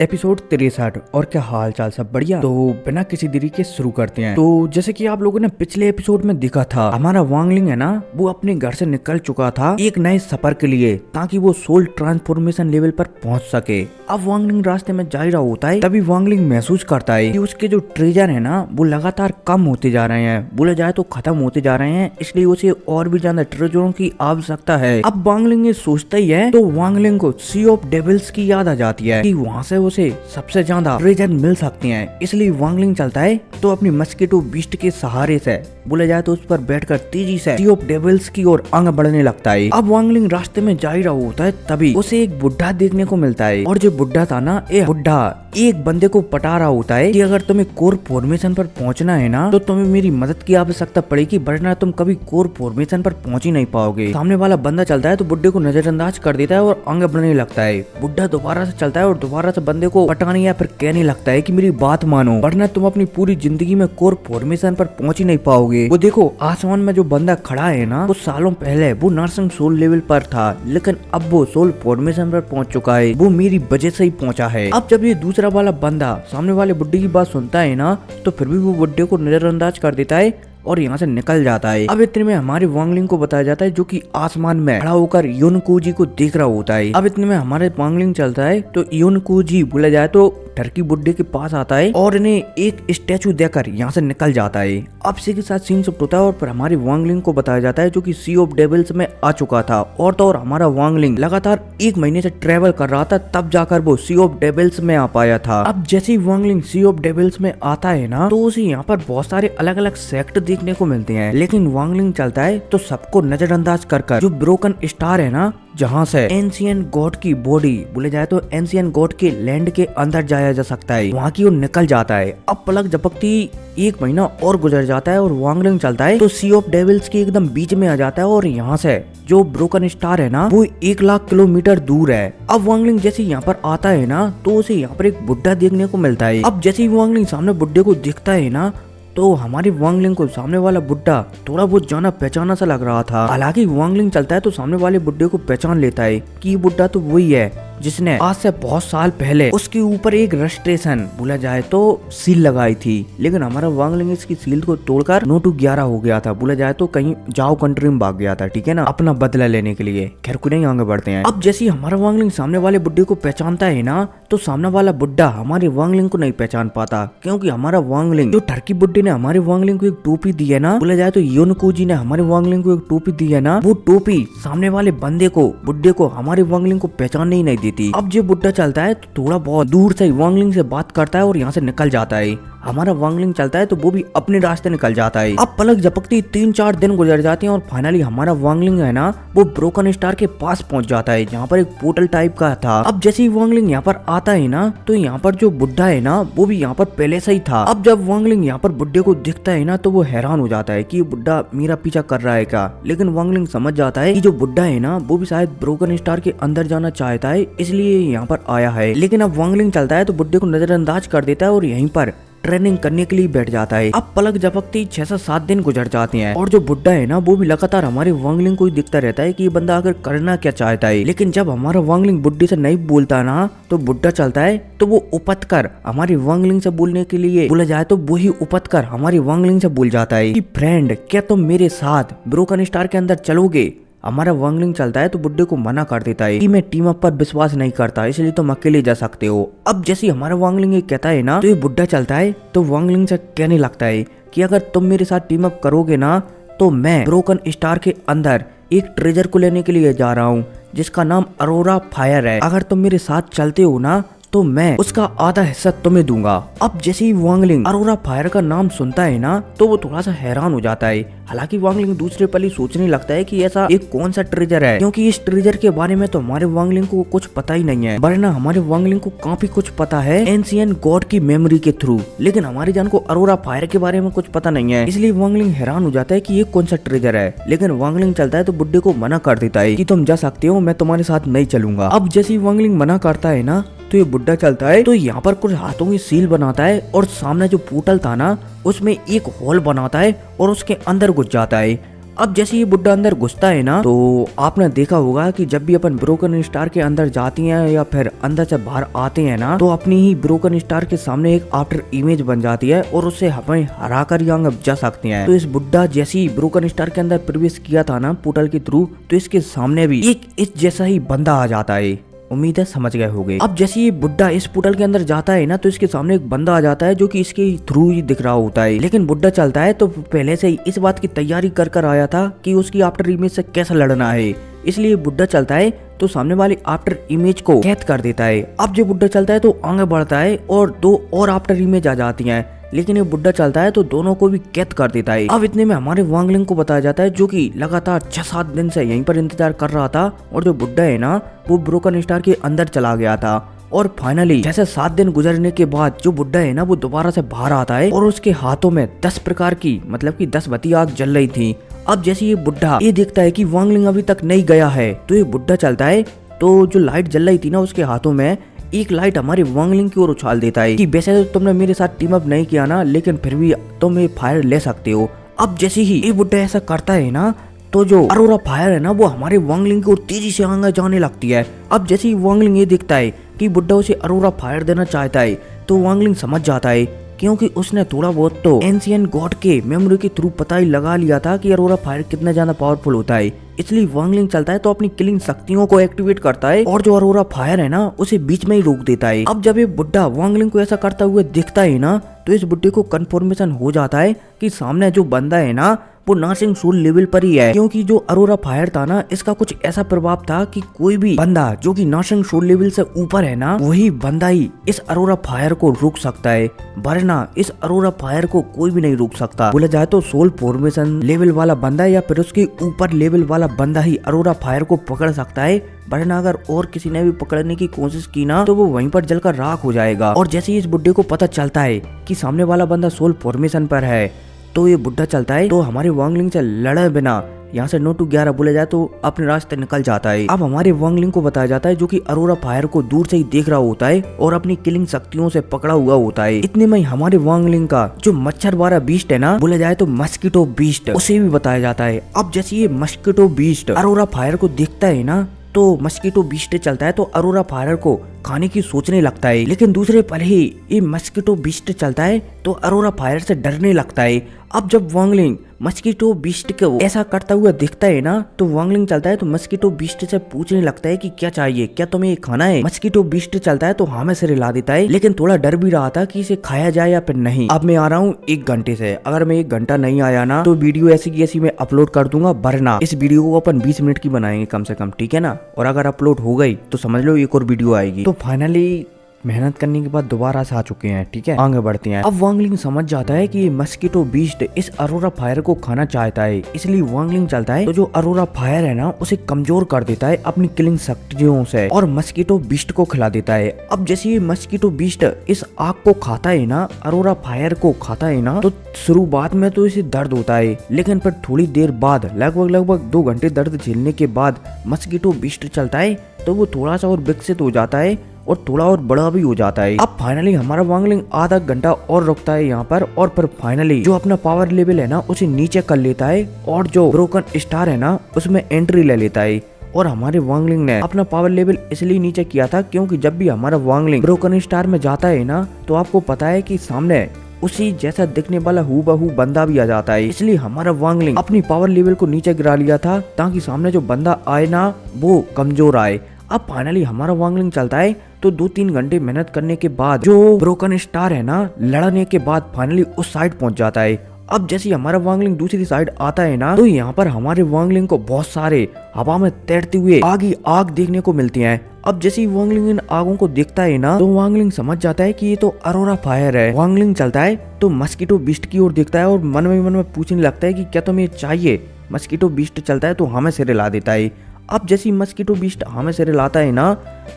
Episode 63। और क्या हाल चाल, सब बढ़िया। तो बिना किसी देरी के शुरू करते हैं। तो जैसे कि आप लोगों ने पिछले एपिसोड में देखा था, हमारा वांगलिंग है ना, वो अपने घर से निकल चुका था एक नए सफर के लिए, ताकि वो सोल ट्रांसफॉर्मेशन लेवल पर पहुंच सके। अब वांगलिंग रास्ते में जा रहा होता है, तभी वांगलिंग महसूस करता है कि उसके जो ट्रेजर है ना, वो लगातार कम होते जा रहे हैं, बोला जाए तो खत्म होते जा रहे हैं। इसलिए उसे और भी ज्यादा ट्रेजरों की आवश्यकता है। अब वांगलिंग ये सोचता ही है, तो वांगलिंग को सी ऑफ डेविल्स की याद आ जाती है कि वहाँ से उसे सबसे ज्यादा ट्रेजर मिल सकते हैं। इसलिए वांगलिंग चलता है तो अपनी मस्किटो बीस्ट के सहारे से, बोला जाए तो उस पर बैठकर तेजी से सी ऑफ डेविल्स की ओर आगे बढ़ने लगता है। अब वांगलिंग रास्ते में जा ही रहा होता है, तभी उसे एक बुढ़ा देखने को मिलता है। और जो बुढ़ा था ना, ये बुढ़ा एक बंदे को पटा रहा होता है कि अगर तुम्हें कोर फॉर्मेशन पर पहुंचना है ना, तो तुम्हें मेरी मदद की आवश्यकता पड़ेगी, वरना तुम कभी कोर फॉर्मेशन पर पहुंच ही नहीं पाओगे। सामने वाला बंदा चलता है तो बुढ़े को नजरअंदाज कर देता है और आगे बढ़ने लगता है। बुढ़ा दोबारा से चलता है और दोबारा से बंदे को पटाने या फिर कहने लगता है कि मेरी बात मानो, वरना तुम अपनी पूरी जिंदगी में कोर फॉर्मेशन पर पहुंच ही नहीं पाओगे। वो देखो, आसमान में जो बंदा खड़ा है ना, वो सालों पहले वो नर्सिंग सोल लेवल पर था, लेकिन अब वो सोल फॉर्मेशन पर पहुंच चुका है। वो मेरी वजह से ही पहुंचा है। अब जब ये दूसरा वाला बंदा सामने वाले बुड्ढे की बात सुनता है ना, तो फिर भी वो बुड्ढे को नजरअंदाज कर देता है और यहाँ से निकल जाता है। अब इतने में हमारे वांगलिंग को बताया जाता है, जो कि आसमान में खड़ा होकर योनकोजी को देख रहा होता है। अब इतने में हमारे वांगलिंग चलता है तो योनकोजी, बोला जाए तो टर्की बुड्ढे के पास आता है और इन्हें एक स्टैचू देकर यहाँ से निकल जाता है। अब इसी के साथ सीन शिफ्ट होता है और फिर हमारे वांगलिंग को बताया जाता है, जो कि सी ऑफ डेविल्स में आ चुका था। और तो और हमारा वांगलिंग लगातार 1 महीने से ट्रेवल कर रहा था, तब जाकर वो सी ऑफ डेविल्स में आ पाया था। अब जैसे ही वांगलिंग सी ऑफ डेविल्स में आता है ना, तो उसे यहाँ पर बहुत सारे अलग अलग सेक्ट देखने को मिलते हैं। लेकिन वांगलिंग चलता है तो सबको नजरअंदाज कर जो ब्रोकन स्टार है ना, जहाँ से एंशियंट गॉड की बॉडी, बोले जाए तो एंशियंट गॉड के लैंड के अंदर जाया जा सकता है, वहाँ की ओर निकल जाता है। अब पलक झपकती 1 महीना और गुजर जाता है और वांगलिंग चलता है तो सी ऑफ डेविल्स के एकदम बीच में आ जाता है। और यहाँ से जो ब्रोकन स्टार है ना, वो 1 लाख किलोमीटर दूर है। अब वांगलिंग जैसे यहाँ पर आता है ना, तो उसे यहाँ पर एक बुड्ढा देखने को मिलता है। अब जैसे ही वांगलिंग सामने बुड्ढे को दिखता है ना, तो हमारी वांगलिंग को सामने वाला बुड्ढा थोड़ा बहुत जाना पहचाना सा लग रहा था। हालांकि वांगलिंग चलता है तो सामने वाले बुड्ढे को पहचान लेता है कि ये बुड्ढा तो वही है जिसने आज से बहुत साल पहले उसके ऊपर एक रजिस्ट्रेशन, बोला जाए तो सील लगाई थी। लेकिन हमारा वांगलिंग इसकी सील को तोड़कर 9 to 11 हो गया था, बोला जाए तो कहीं जाओ कंट्री में भाग गया था, ठीक है ना, अपना बदला लेने के लिए। खैर कोई नहीं, आगे बढ़ते हैं। अब जैसे हमारा वांगलिंग सामने वाले बुड्ढे को पहचानता है ना, तो सामने वाला बुड्ढा हमारे वांगलिंग को नहीं पहचान पाता, क्योंकि हमारा वांगलिंग, जो टर्की बुड्ढे ने हमारे वांगलिंग को एक टोपी दी है ना, बोला जाए तो योनकोजी ने हमारे वांगलिंग को एक टोपी दी है ना, वो टोपी सामने वाले बंदे को, बुड्ढे को, हमारे वांगलिंग को पहचानने ही नहीं देती। अब जो बुड्ढा चलता है तो थोड़ा बहुत दूर से वांगलिंग से बात करता है और यहाँ से निकल जाता है। हमारा वांगलिंग चलता है तो वो भी अपने रास्ते निकल जाता है। अब पलक झपकती 3-4 दिन गुजर जाते हैं और फाइनली हमारा वांगलिंग है ना, वो ब्रोकन स्टार के पास पहुंच जाता है, जहाँ पर एक पोर्टल टाइप का था। अब जैसे ही वांगलिंग यहाँ पर आता है ना, तो यहाँ पर जो बुड्ढा है ना, वो भी यहाँ पर पहले से ही था। अब जब वांगलिंग यहाँ पर बुड्ढे को दिखता है ना, तो वो हैरान हो जाता है कि ये बुड्ढा मेरा पीछा कर रहा है क्या। लेकिन वांगलिंग समझ जाता है कि जो बुड्ढा है ना, वो भी शायद ब्रोकन स्टार के अंदर जाना चाहता है, इसलिए यहाँ पर आया है। लेकिन अब वांगलिंग चलता है तो बुड्ढे को नजरअंदाज कर देता है और यहीं पर ट्रेनिंग करने के लिए बैठ जाता है। अब पलक झपकती 6 से 7 दिन गुजर जाते हैं और जो बुड्ढा है ना, वो भी लगातार हमारे वांगलिंग को ही दिखता रहता है कि ये बंदा आखिर करना क्या चाहता है। लेकिन जब हमारा वांगलिंग बुड्ढे से नहीं बोलता ना, तो बुड्ढा चलता है तो वो उपत कर हमारी वांगलिंग से बोलने के लिए, बोला जाए तो वो ही उपत कर हमारी वांगलिंग से बोल जाता है कि फ्रेंड, क्या तुम मेरे साथ ब्रोकन स्टार के अंदर चलोगे। हमारा वांगलिंग चलता है तो बुड्ढे को मना कर देता है कि मैं टीम अप पर विश्वास नहीं करता, इसलिए तुम अकेले जा सकते हो। अब जैसे हमारा वांगलिंग ये कहता है ना, तो ये बुड्ढा चलता है तो वांगलिंग से कहने लगता है कि अगर तुम मेरे साथ टीम अप करोगे ना, तो मैं ब्रोकन स्टार के अंदर एक ट्रेजर को लेने के लिए जा रहा हूँ, जिसका नाम अरोरा फायर है। अगर तुम मेरे साथ चलते हो ना, तो मैं उसका आधा हिस्सा तुम्हें दूंगा। अब जैसे ही वांगलिंग अरोरा फायर का नाम सुनता है ना, तो वो थोड़ा सा हैरान हो जाता है। हालांकि वांगलिंग दूसरे पल ही सोचने लगता है कि ऐसा एक कौन सा ट्रेजर है, क्योंकि इस ट्रेजर के बारे में तो हमारे वांगलिंग को कुछ पता ही नहीं है, वरना हमारे वांगलिंग को काफी कुछ पता है एंशियंट गॉड की मेमोरी के थ्रू। लेकिन हमारी जान को अरोरा फायर के बारे में कुछ पता नहीं है, इसलिए वांगलिंग हैरान हो जाता है कि ये कौन सा ट्रेजर है। लेकिन वांगलिंग चलता है तो बुड्ढे को मना कर देता है कि तुम जा सकते हो, मैं तुम्हारे साथ नहीं चलूंगा। अब जैसे ही वांगलिंग मना करता है ना, तो ये बुड्ढा चलता है तो यहाँ पर कुछ हाथों की सील बनाता है और सामने जो पोर्टल था ना, उसमें एक होल बनाता है और उसके अंदर घुस जाता है। अब जैसे ये बुड्ढा अंदर घुसता है ना, तो आपने देखा होगा कि जब भी अपन ब्रोकन स्टार के अंदर जाती हैं या फिर अंदर से बाहर आते हैं ना, तो अपनी ही ब्रोकन स्टार के सामने एक आफ्टर इमेज बन जाती है और उससे हमें हरा कर यहाँ जा सकते हैं। तो इस बुड्ढा जैसे ही ब्रोकन स्टार के अंदर प्रवेश किया था ना पोर्टल के थ्रू, तो इसके सामने भी एक इस जैसा ही बंदा आ जाता है। उम्मीद है समझ गए होंगे। अब जैसे ये बुड्ढा इस पोर्टल के अंदर जाता है ना, तो इसके सामने एक बंदा आ जाता है जो कि इसके थ्रू ही दिख रहा होता है। लेकिन बुड्ढा चलता है तो पहले से ही इस बात की तैयारी कर आया था कि उसकी आफ्टर इमेज से कैसा लड़ना है, इसलिए बुड्ढा चलता है तो सामने वाली आफ्टर इमेज को कैद कर देता है। अब जो बुड्ढा चलता है तो आगे बढ़ता है और 2 और आफ्टर इमेज आ जाती हैं, लेकिन ये बुड्ढा चलता है तो दोनों को भी कैद कर देता है। अब इतने में हमारे वांगलिंग को बताया जाता है जो कि लगातार 6-7 दिन से यहीं पर इंतजार कर रहा था, और जो बुड्ढा है ना वो ब्रोकन स्टार के अंदर चला गया था। और फाइनली जैसे 7 दिन गुजरने के बाद जो बुड्ढा है ना वो दोबारा से बाहर आता है और उसके हाथों में 10 प्रकार की मतलब कि 10 बत्ती आग जल रही थी। अब जैसे ये बुड्ढा ये देखता है कि वांगलिंग अभी तक नहीं गया है, तो ये बुड्ढा चलता है तो जो लाइट जल रही थी ना उसके हाथों में एक लाइट हमारे वांगलिंग की ओर उछाल देता है कि वैसे तो तुमने मेरे साथ टीम अप नहीं किया ना, लेकिन फिर भी तुम ये फायर ले सकते हो। अब जैसे ही ये बुड्ढा ऐसा करता है ना, तो जो अरोरा फायर है ना वो हमारे वांगलिंग की ओर तेजी से आगे जाने लगती है। अब जैसे ही वांगलिंग ये दिखता है कि बुड्ढा उसे अरोरा फायर देना चाहता है, तो वांगलिंग समझ जाता है क्योंकि उसने थोड़ा बहुत तो एंशिएंट गॉड के मेमोरी के थ्रू पता ही लगा लिया था कि अरोरा फायर कितना ज्यादा पावरफुल होता है। इसलिए वांगलिंग चलता है तो अपनी किलिंग शक्तियों को एक्टिवेट करता है और जो अरोरा फायर है ना उसे बीच में ही रोक देता है। अब जब ये बुड्ढा वांगलिंग को ऐसा करता हुआ दिखता है ना, तो इस बुड्ढे को कंफर्मेशन हो जाता है कि सामने जो बंदा है ना वो नर्सिंग सोल लेवल पर ही है, क्योंकि जो अरोरा फायर था ना इसका कुछ ऐसा प्रभाव था कि कोई भी बंदा जो कि नर्सिंग सोल लेवल से ऊपर है ना वही बंदा ही इस अरोरा फायर को रोक सकता है, वरना इस अरोरा फायर को कोई भी नहीं रोक सकता। बोला जाए तो सोल फॉर्मेशन लेवल वाला बंदा या फिर उसके ऊपर लेवल वाला बंदा ही अरोरा फायर को पकड़ सकता है, वरना अगर और किसी ने भी पकड़ने की कोशिश की ना तो वो वहीं पर जलकर राख हो जाएगा। और जैसे ही इस बुड्ढे को पता चलता है कि सामने वाला बंदा सोल फॉर्मेशन पर है, तो ये बुड्ढा चलता है तो हमारे वांगलिंग से लड़े बिना यहाँ से 9 to 11 बोले जाए तो अपने रास्ते निकल जाता है। अब हमारे वांगलिंग को बताया जाता है जो कि अरोरा फायर को दूर से ही देख रहा होता है और अपनी किलिंग शक्तियों से पकड़ा हुआ होता है। इतने में हमारे वांगलिंग का जो मच्छर वाला बीस्ट है ना बोले जाए तो मस्कीटो बीस्ट, उसे भी बताया जाता है। अब जैसे ये मस्कीटो बीस्ट अरोरा फायर को देखता है ना, तो मस्कीटो बीस्ट चलता है तो अरोरा फायर को खाने की सोचने लगता है, लेकिन दूसरे पल ही ये मस्कीटो बीस्ट चलता है तो अरोरा फायर से डरने लगता है। अब जब वांगलिंग मस्कीटो बीस्ट को ऐसा करता हुआ दिखता है ना, तो वांगलिंग चलता है तो मस्कीटो बीस्ट से पूछने लगता है कि क्या चाहिए, क्या तुम्हें ये खाना है। मस्कीटो बीस्ट चलता है तो हाँ में सिर हिला देता है, लेकिन थोड़ा डर भी रहा था कि इसे खाया जाए या फिर नहीं। अब मैं आ रहा हूँ 1 घंटे से, अगर मैं 1 घंटा नहीं आया ना तो वीडियो ऐसी की ऐसी मैं अपलोड कर दूंगा, वरना इस वीडियो को अपन 20 मिनट की बनाएंगे कम से कम, ठीक है ना। और अगर अपलोड हो गई तो समझ लो एक और वीडियो आएगी। तो फाइनली मेहनत करने के बाद दोबारा से आ चुके हैं, ठीक है, आगे बढ़ते हैं। अब वांगलिंग समझ जाता है कि मस्कीटो बीस्ट इस अरोरा फायर को खाना चाहता है, इसलिए वांगलिंग चलता है तो जो अरोरा फायर है ना उसे कमजोर कर देता है अपनी किलिंग शक्तियों से और मस्कीटो बीस्ट को खिला देता है। अब जैसे ये मस्कीटो बीस्ट इस आग को खाता है ना, अरोरा फायर को खाता है ना, तो शुरुआत में तो इसे दर्द होता है, लेकिन फिर थोड़ी देर बाद लगभग 2 घंटे दर्द झेलने के बाद मस्कीटो बीस्ट चलता है तो वो थोड़ा सा और विकसित हो जाता है और थोड़ा और बड़ा भी हो जाता है। अब फाइनली हमारा वांगलिंग आधा घंटा और रुकता है यहाँ पर, और फिर फाइनली जो अपना पावर लेवल है ना उसे नीचे कर लेता है और जो ब्रोकन स्टार है ना उसमें एंट्री ले लेता है। और हमारे वांगलिंग ने अपना पावर लेवल इसलिए नीचे किया था क्योंकि जब भी हमारा वांगलिंग ब्रोकन स्टार में जाता है ना तो आपको पता है कि सामने उसी जैसा दिखने वाला हूबहू बंदा भी आ जाता है, इसलिए हमारा वांगलिंग अपनी पावर लेवल को नीचे गिरा लिया था ताकि सामने जो बंदा आए ना वो कमजोर आए। अब फाइनली हमारा वांगलिंग चलता है तो 2-3 घंटे मेहनत करने के बाद जो ब्रोकन स्टार है ना लड़ने के बाद फाइनली उस साइड पहुंच जाता है। अब जैसे हमारा वांगलिंग दूसरी साइड आता है ना तो यहाँ पर हमारे वांगलिंग को बहुत सारे हवा में तैरते हुए आग देखने को मिलती हैं। अब जैसे ही वांगलिंग इन आगों को देखता है ना तो वांगलिंग समझ जाता है कि ये तो अरोरा फायर है। वांगलिंग चलता है तो मस्कीटो बीस्ट की ओर देखता है और मन में पूछने लगता है कि क्या तुम्हें चाहिए। मस्कीटो बीस्ट चलता है तो हमें सिर हिला देता है। अब जैसे ही मस्कीटो बीस्ट हमें सिर हिलाता है ना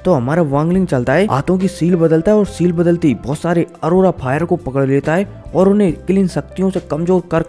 तो हमारा वांगलिंग चलता है हाथों की सील बदलता है और सील बदलती बहुत सारे अरोरा फायर को पकड़ लेता है और उन्हें किलिंग शक्तियों से कमजोर कर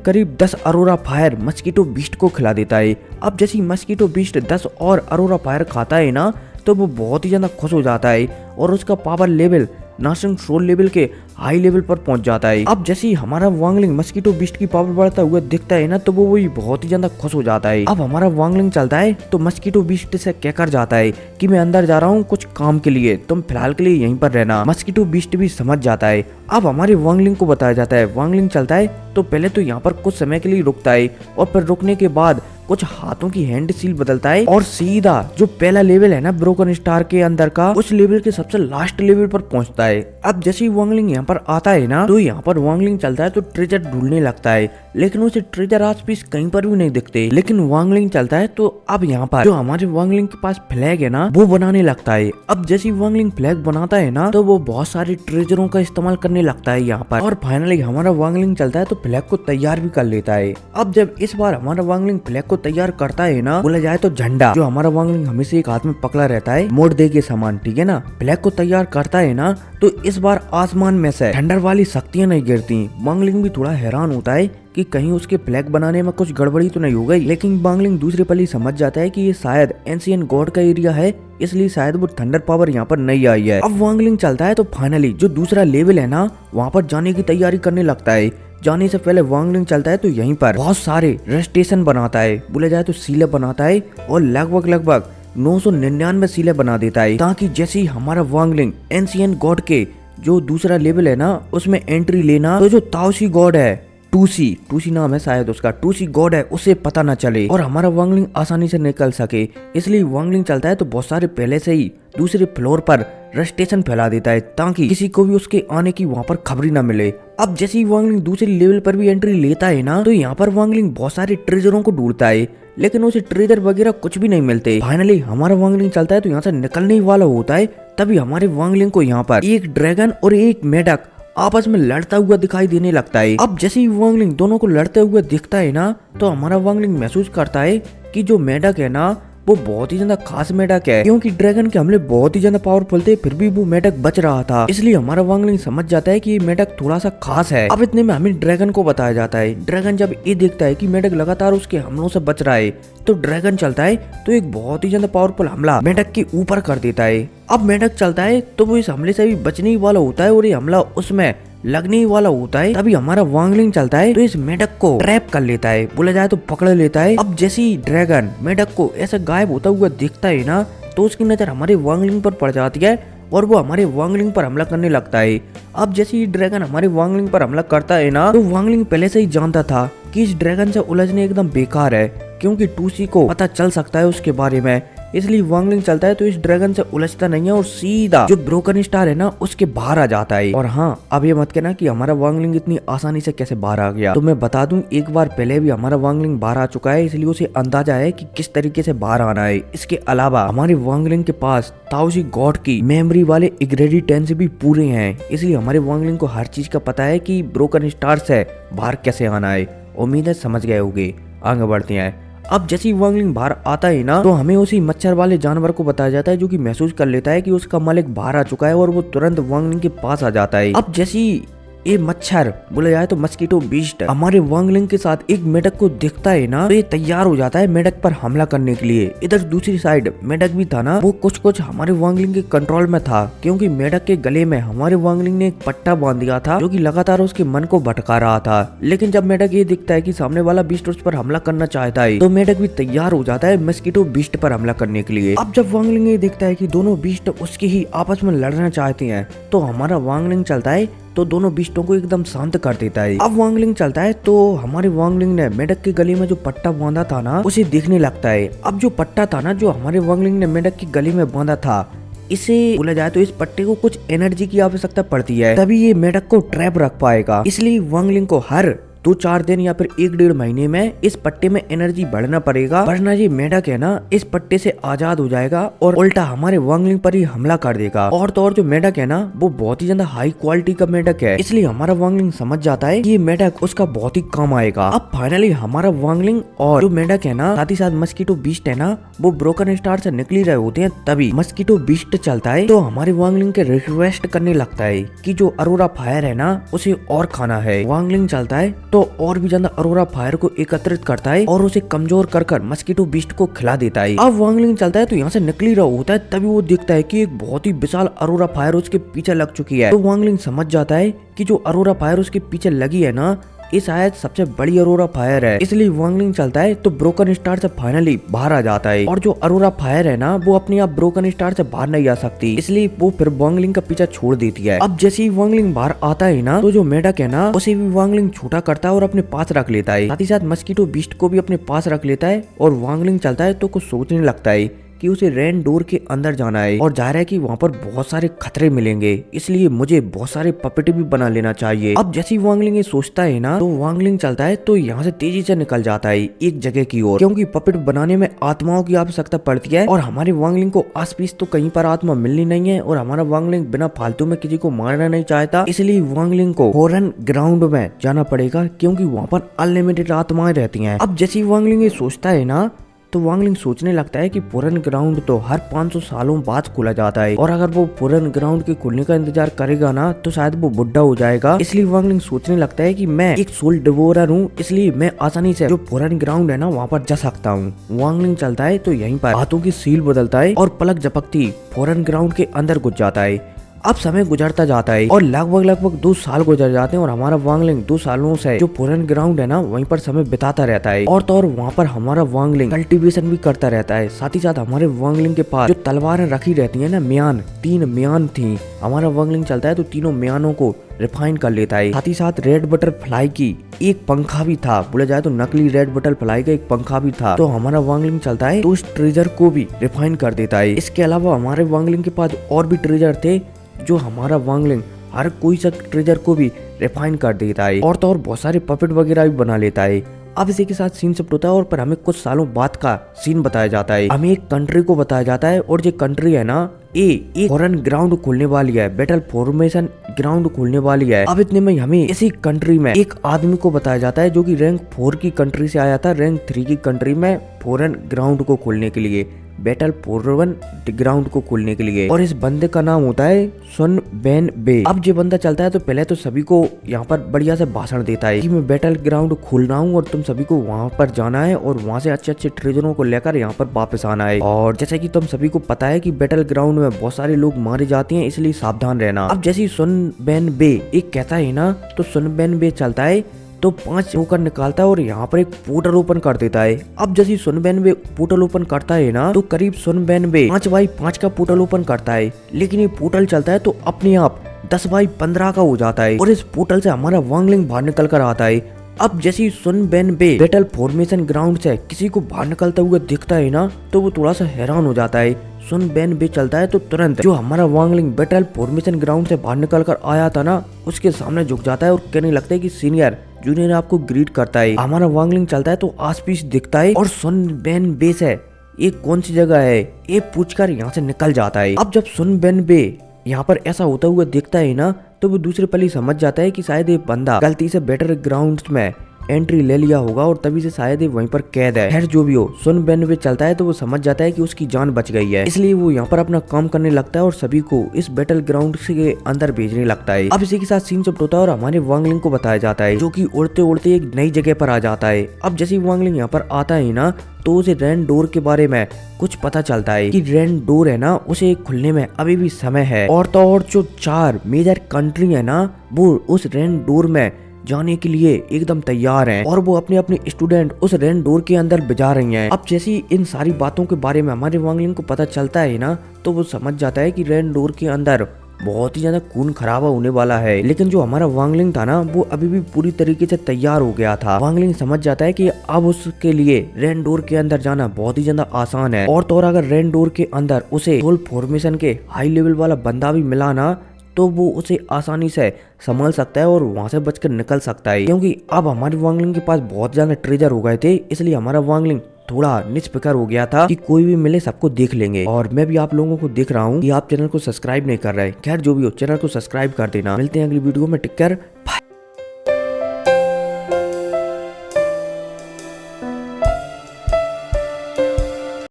करीब 10 अरोरा फायर मस्कीटो बीस्ट को खिला देता है। अब जैसे ही मस्कीटो बीस्ट 10 और अरोरा फायर खाता है ना तो वो बहुत ही ज्यादा खुश हो जाता है और उसका पावर लेवल नर्सिंग सोल लेवल के हाई लेवल पर पहुंच जाता है। अब जैसे ही हमारा वांगलिंग मस्कीटो बीस्ट की पावर बढ़ता हुआ दिखता है ना, तो वो वही बहुत ही ज्यादा खुश हो जाता है। अब हमारा वांगलिंग चलता है तो मस्कीटो बीस्ट से कहकर जाता है कि मैं अंदर जा रहा हूँ कुछ काम के लिए, तुम फिलहाल के लिए यहीं पर रहना। मस्कीटो बीस्ट भी समझ जाता है। अब हमारे वांगलिंग को बताया जाता है, वांगलिंग चलता है तो पहले तो यहाँ पर कुछ समय के लिए रुकता है और फिर रुकने के बाद कुछ हाथों की हैंड सील बदलता है और सीधा जो पहला लेवल है ना ब्रोकन स्टार के अंदर का, उस लेवल के सबसे लास्ट लेवल पर पहुंचता है। अब जैसे ही वांगलिंग यहाँ पर आता है ना, तो यहाँ पर वांगलिंग चलता है तो ट्रेजर ढूंढने लगता है, लेकिन उसे ट्रेजर आसपास कहीं पर भी नहीं दिखते। लेकिन वांगलिंग चलता है तो अब यहाँ पर जो हमारे वांगलिंग के पास फ्लैग है ना, वो बनाने लगता है। अब जैसे ही वांगलिंग फ्लैग बनाता है ना, तो वो बहुत सारे ट्रेजरों का इस्तेमाल करने लगता है यहाँ पर, और फाइनली हमारा वांगलिंग चलता है तो फ्लैग को तैयार भी कर लेता है। अब जब इस बार हमारा वांगलिंग फ्लैग को तैयार करता है ना, बोला जाए तो झंडा जो हमारा वांगलिंग हमेशा एक हाथ में पकड़ा रहता है मोड़ दे के समान, ठीक है ना, फ्लैग को तैयार करता है ना, तो इस बार आसमान में से थंडर वाली शक्तियां नहीं गिरती। वांगलिंग भी थोड़ा हैरान होता है कि कहीं उसके फ्लैग बनाने में कुछ गड़बड़ी तो नहीं हो गई, लेकिन वांगलिंग दूसरे पल ही समझ जाता है कि ये शायद एंशिएंट गॉड का एरिया है, इसलिए शायद वो थंडर पावर यहाँ पर नहीं आई है। अब वांगलिंग चलता है तो फाइनली जो दूसरा लेवल है ना, वहाँ पर जाने की तैयारी करने लगता है। जाने से पहले वांगलिंग चलता है तो यहीं पर बहुत सारे रेस्टेशन बनाता है, बोले जाए तो सीले बनाता है, और लगभग 999 सीले बना देता है, ताकि जैसे ही हमारा वांगलिंग एंशिएंट गॉड के जो दूसरा लेवल है ना उसमें एंट्री लेना, तो जो ताओसी गॉड है, टूसी नाम है शायद उसका, टूसी गॉड है, उसे पता न चले और हमारा वांगलिंग आसानी से निकल सके। इसलिए वांगलिंग चलता है तो बहुत सारे पहले से ही दूसरे फ्लोर पर रेस्टेशन फैला देता है, ताकि किसी को भी उसके आने की वहाँ पर खबरी न मिले। अब जैसे ही वांगलिंग दूसरे लेवल पर भी एंट्री लेता है ना, तो यहाँ पर वांगलिंग बहुत सारे ट्रेजरों को ढूंढता है, लेकिन उसे ट्रेजर वगैरह कुछ भी नहीं मिलते। फाइनली हमारा वांगलिंग चलता है तो यहाँ से निकलने वाला होता है, तभी हमारे वांगलिंग को यहाँ पर एक ड्रैगन और एक मेढक आपस में लड़ता हुआ दिखाई देने लगता है। अब जैसे ही वांगलिंग दोनों को लड़ते हुए दिखता है ना, तो हमारा वांगलिंग महसूस करता है कि जो मेढक है ना, वो बहुत ही ज्यादा खास मेढक है, क्योंकि ड्रैगन के हमले बहुत ही ज्यादा पावरफुल थे, फिर भी वो मेढक बच रहा था। इसलिए हमारा वांगलिंग समझ जाता है कि ये मेढक थोड़ा सा खास है। अब इतने में हमें ड्रैगन को बताया जाता है। ड्रैगन जब ये देखता है कि मेढक लगातार उसके हमलों से बच रहा है, तो ड्रैगन चलता है तो एक बहुत ही ज्यादा पावरफुल हमला मेढक के ऊपर कर देता है। अब मेढक चलता है तो वो इस हमले से भी बचने ही वाला होता है और ये हमला उसमें लगने ही वाला होता है, तभी हमारा वांगलिंग चलता है तो इस मेढक को ट्रैप कर लेता है, बोला जाए तो पकड़ लेता है। अब जैसे ही ड्रैगन मेढक को ऐसा गायब होता हुआ दिखता है ना, तो उसकी नजर हमारे वांगलिंग पर पड़ जाती है और वो हमारे वांगलिंग पर हमला करने लगता है। अब जैसे ही ड्रैगन हमारे वांगलिंग पर हमला करता है ना, तो वांगलिंग पहले से ही जानता था कि इस ड्रैगन से उलझने एकदम बेकार है, क्योंकि टूसी को पता चल सकता है उसके बारे में। इसलिए वांगलिंग चलता है तो इस ड्रैगन से उलझता नहीं है और सीधा जो ब्रोकन स्टार है ना उसके बाहर आ जाता है। और हाँ, अब ये मत कहना कि हमारा वांगलिंग इतनी आसानी से कैसे बाहर आ गया, तो मैं बता दूं एक बार पहले भी हमारा वांगलिंग बाहर आ चुका है, इसलिए उसे अंदाजा है कि किस तरीके से बाहर आना है। इसके अलावा हमारे वांगलिंग के पास ताओसी गॉड की मेमोरी वाले इंग्रेडिएंट्स भी पूरे हैं, इसलिए हमारे वांगलिंग को हर चीज का पता है कि ब्रोकन स्टार से बाहर कैसे आना है। उम्मीद है समझ गए होंगे। आगे बढ़ते हैं। अब जैसे ही वांगलिंग बाहर आता है ना, तो हमें उसी मच्छर वाले जानवर को बताया जाता है, जो कि महसूस कर लेता है कि उसका मालिक बाहर आ चुका है और वो तुरंत वांगलिंग के पास आ जाता है। अब जैसे ही ये मच्छर, बोला जाए तो मस्कीटो बीस्ट, हमारे वांगलिंग के साथ एक मेढक को दिखता है ना, तो ये तैयार हो जाता है मेढक पर हमला करने के लिए। इधर दूसरी साइड मेढक भी था ना, वो कुछ हमारे वांगलिंग के कंट्रोल में था, क्योंकि मेढक के गले में हमारे वांगलिंग ने एक पट्टा बांध दिया था, जो कि लगातार उसके मन को भटका रहा था। लेकिन जब मेढक ये दिखता है कि सामने वाला बीस्ट उस पर हमला करना चाहता है, तो मेढक भी तैयार हो जाता है मस्कीटो बीस्ट पर हमला करने के लिए। अब जब वांगलिंग ये दिखता है कि दोनों बीस्ट उसके ही आपस में लड़ना चाहते हैं, तो हमारा वांगलिंग चलता है तो दोनों बीस्टों को एकदम शांत कर देता है। अब वांगलिंग चलता है तो हमारे वांगलिंग ने मेढक के गले में जो पट्टा बांधा था ना, उसे देखने लगता है। अब जो पट्टा था ना, जो हमारे वांगलिंग ने मेढक के गले में बांधा था, इसे बोला जाए तो इस पट्टे को कुछ एनर्जी की आवश्यकता पड़ती है, तभी ये मेढक को ट्रैप रख पाएगा। इसलिए वांगलिंग को हर 2-4 दिन या फिर 1-1.5 महीने में इस पट्टे में एनर्जी बढ़ना पड़ेगा, वरना ये मेढक है ना इस पट्टे से आजाद हो जाएगा और उल्टा हमारे वांगलिंग पर ही हमला कर देगा। और तो और जो मेढक है ना, वो बहुत ही ज्यादा हाई क्वालिटी का मेढक है, इसलिए हमारा वांगलिंग समझ जाता है कि ये मेढक उसका बहुत ही काम आएगा। अब फाइनली हमारा वांगलिंग और जो मेढक है ना, साथ ही साथ मस्कीटो बीस्ट है ना, वो ब्रोकन स्टार से निकल रहे होते हैं, तभी मस्कीटो बीस्ट चलता है तो हमारे वांगलिंग के रिक्वेस्ट करने लगता है कि जो अरोरा फायर है ना, उसे और खाना है। वांगलिंग चलता है तो और भी ज्यादा अरोरा फायर को एकत्रित करता है और उसे कमजोर कर मस्कीटो बीस्ट को खिला देता है। अब वांगलिंग चलता है तो यहाँ से निकल ही रहा होता है, तभी वो देखता है कि एक बहुत ही विशाल अरोरा फायर उसके पीछे लग चुकी है। तो वांगलिंग समझ जाता है कि जो अरोरा फायर उसके पीछे लगी है ना, ये शायद सबसे बड़ी अरोरा फायर है, इसलिए वांगलिंग चलता है तो ब्रोकन स्टार से फाइनली बाहर आ जाता है। और जो अरोरा फायर है ना, वो अपने आप ब्रोकन स्टार से बाहर नहीं आ सकती, इसलिए वो फिर वांगलिंग का पीछा छोड़ देती है। अब जैसे ही वांगलिंग बाहर आता है ना, तो जो मेढक है ना, उसे भी वांगलिंग छोटा करता है और अपने पास रख लेता है। साथ ही साथ मस्कीटो बीस्ट को भी अपने पास रख लेता है और वांगलिंग चलता है तो कुछ सोचने लगता है कि उसे रेन डोर के अंदर जाना है और जाहिर है कि वहाँ पर बहुत सारे खतरे मिलेंगे, इसलिए मुझे बहुत सारे पपेट भी बना लेना चाहिए। अब जैसे ही वांगलिंग ये सोचता है ना, तो वांगलिंग चलता है तो यहाँ से तेजी से निकल जाता है एक जगह की ओर, क्योंकि पपेट बनाने में आत्माओं की आवश्यकता पड़ती है और हमारे वांगलिंग को आसपास तो कहीं पर आत्मा मिलनी नहीं है और हमारा वांगलिंग बिना फालतू में किसी को मारना नहीं चाहता, इसलिए वांगलिंग को फॉरेन ग्राउंड में जाना पड़ेगा क्योंकि वहाँ पर अनलिमिटेड आत्माएं रहती है। अब जैसे ही वांगलिंग ये सोचता है ना, तो वांगलिंग सोचने लगता है कि फॉरेन ग्राउंड तो हर 500 सालों बाद खुला जाता है और अगर वो फॉरेन ग्राउंड के खुलने का इंतजार करेगा ना, तो शायद वो बुढ़ा हो जाएगा। इसलिए वांगलिंग सोचने लगता है कि मैं एक सोल डिवोरर हूँ, इसलिए मैं आसानी से जो फॉरेन ग्राउंड है ना, वहाँ पर जा सकता हूँ। वांगलिंग चलता है तो यहीं पर हाथों की सील बदलता है और पलक झपकती फॉरेन ग्राउंड के अंदर घुस जाता है। अब समय गुजरता जाता है और लगभग 2 साल गुजर जाते हैं और हमारा वांगलिंग 2 सालों से जो फॉरेन ग्राउंड है ना, वहीं पर समय बिताता रहता है और तो और वहाँ पर हमारा वांगलिंग कल्टीवेशन भी करता रहता है। साथ ही साथ हमारे वांगलिंग के पास जो तलवारें रखी रहती है ना, म्यान, 3 म्यान थी। हमारा वांगलिंग चलता है तो तीनों म्यानों को रिफाइन कर लेता है। साथ ही साथ रेड बटरफ्लाई की एक पंखा भी था, बोला जाए तो नकली रेड बटरफ्लाई का एक पंखा भी था। तो हमारा वांगलिंग चलता है तो उस ट्रेजर को भी रिफाइन कर देता है। इसके अलावा हमारे वांगलिंग के पास और भी ट्रेजर थे, जो हमारा वांगलिंग हर कोई सा ट्रेजर को भी रिफाइन कर देता है और तो और बहुत सारे पपेट वगैरह भी बना लेता है। अब इसी के साथ सीन शिफ्ट होता है और पर हमें कुछ सालों बाद का सीन बताया जाता है। हमें एक कंट्री को बताया जाता है और ये कंट्री है ना, एक फॉरेन ग्राउंड खुलने वाली है, बैटल फॉर्मेशन ग्राउंड खुलने वाली है। अब इतने में हमें इसी कंट्री में एक आदमी को बताया जाता है जो कि रैंक 4 की कंट्री से आया था रैंक 3 की कंट्री में फॉरेन ग्राउंड को खोलने के लिए, बैटल फॉर्मेशन ग्राउंड को खोलने के लिए, और इस बंदे का नाम होता है सुन बेन बे। अब ये बंदा चलता है तो पहले तो सभी को यहाँ पर बढ़िया से भाषण देता है कि मैं बैटल ग्राउंड खोल रहा हूँ और तुम सभी को वहाँ पर जाना है और वहाँ से अच्छे अच्छे ट्रेजरों को लेकर यहाँ पर वापस आना है। और जैसे कि तुम सभी को पता है कि बैटल ग्राउंड में बहुत सारे लोग मारे जाते हैं, इसलिए सावधान रहना। अब जैसे सुन बेन बे एक कहता है ना, तो सुन बेन बे चलता है तो 5 होकर निकालता है और यहाँ पर एक पोर्टल ओपन कर देता है। अब जैसे सुनबैन बे पोर्टल ओपन करता है ना, तो करीब सुनबैन बे 5x5 का पोर्टल ओपन करता है, लेकिन ये पोर्टल चलता है तो अपने आप 10x15 का हो जाता है और इस पोर्टल से हमारा वांगलिंग बाहर निकल कर आता है। अब जैसे सुनबैन बे बैटल फॉर्मेशन ग्राउंड से किसी को बाहर निकलता हुआ दिखता है ना, तो वो थोड़ा सा हैरान हो जाता है। सुनबैन बे चलता है तो तुरंत जो हमारा वांगलिंग बैटल फॉर्मेशन ग्राउंड से बाहर निकल कर आया था ना, उसके सामने झुक जाता है और कहने लगता है कि सीनियर जूनियर आपको ग्रीट करता है। हमारा वांगलिंग चलता है तो आसपास दिखता है और सुनबैन बे से ये कौन सी जगह है ये पूछकर यहाँ से निकल जाता है। अब जब सुनबैन बे यहाँ पर ऐसा होता हुआ दिखता है ना, तो वो दूसरे पल ही समझ जाता है कि शायद ये बंदा गलती से बैटल ग्राउंड में एंट्री ले लिया होगा और तभी से शायद ये वहीं पर कैद है। खैर जो भी हो, सुनबैन बे चलता है तो वो समझ जाता है कि उसकी जान बच गई है, इसलिए वो यहाँ पर अपना काम करने लगता है और सभी को इस बैटल ग्राउंड के अंदर भेजने लगता है। अब इसी के साथ सीन शिफ्ट होता है और हमारे वांगलिंग को बताया जाता है, जो कि उड़ते उड़ते एक नई जगह पर आ जाता है। अब जैसे वांगलिंग यहाँ पर आता है ना, तो उसे रेन डोर के बारे में कुछ पता चलता है कि रेन डोर है ना, उसे खुलने में अभी भी समय है और तो और जो 4 मेजर कंट्री है ना, वो उस रेन डोर में जाने के लिए एकदम तैयार हैं और वो अपने अपने स्टूडेंट उस रेन डोर के अंदर भिजा रही हैं। अब जैसी इन सारी बातों के बारे में हमारे वांगलिंग को पता चलता है ना, तो वो समझ जाता है कि रेन डोर के अंदर बहुत ही ज्यादा खून खराबा होने वाला है। लेकिन जो हमारा वांगलिंग था ना, वो अभी भी पूरी तरीके से तैयार हो गया था। वांगलिंग समझ जाता है कि अब उसके लिए रेन डोर के अंदर जाना बहुत ही ज्यादा आसान है और तो और अगर रेन डोर के अंदर उसे सोल फॉर्मेशन के हाई लेवल वाला बंदा भी मिला ना, तो वो उसे आसानी से संभाल सकता है और वहां से बचकर निकल सकता है। क्योंकि अब हमारे वांगलिंग के पास बहुत ज्यादा ट्रेजर हो गए थे, इसलिए हमारा वांगलिंग थोड़ा निष्फिक्र हो गया था कि कोई भी मिले सबको देख लेंगे। और मैं भी आप लोगों को देख रहा हूँ कि आप चैनल को सब्सक्राइब नहीं कर रहे। खैर जो भी हो, चैनल को सब्सक्राइब कर देना। मिलते हैं अगली वीडियो में। Take care, bye.